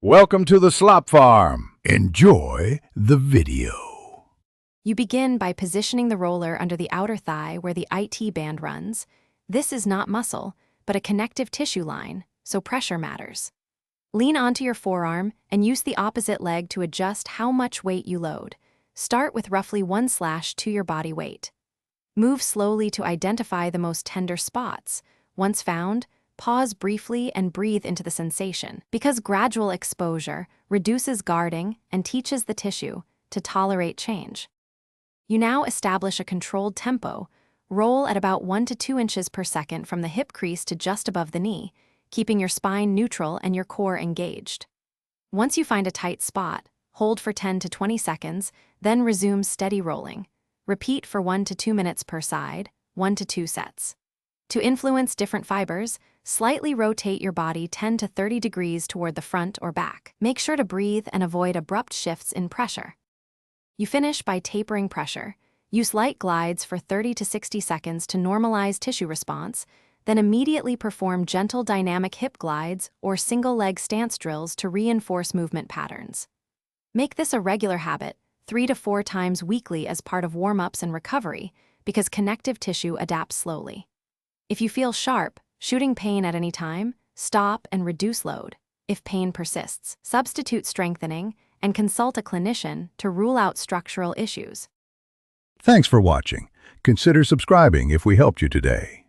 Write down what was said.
Welcome to the Slop Farm. Enjoy the video. You begin by positioning the roller under the outer thigh where the IT band runs. This is not muscle, but a connective tissue line, so pressure matters. Lean onto your forearm and use the opposite leg to adjust how much weight you load. Start with roughly 1/2 your body weight. Move slowly to identify the most tender spots. Once found, pause briefly and breathe into the sensation, because gradual exposure reduces guarding and teaches the tissue to tolerate change. You now establish a controlled tempo. Roll at about 1 to 2 inches per second from the hip crease to just above the knee, keeping your spine neutral and your core engaged. Once you find a tight spot, hold for 10 to 20 seconds, then resume steady rolling. Repeat for 1 to 2 minutes per side, 1 to 2 sets. To influence different fibers, slightly rotate your body 10 to 30 degrees toward the front or back. Make sure to breathe and avoid abrupt shifts in pressure. You finish by tapering pressure. Use light glides for 30 to 60 seconds to normalize tissue response, then immediately perform gentle dynamic hip glides or single-leg stance drills to reinforce movement patterns. Make this a regular habit, 3 to 4 times weekly as part of warm-ups and recovery, because connective tissue adapts slowly. If you feel sharp, shooting pain at any time, stop and reduce load. If pain persists, substitute strengthening and consult a clinician to rule out structural issues. Thanks for watching. Consider subscribing if we helped you today.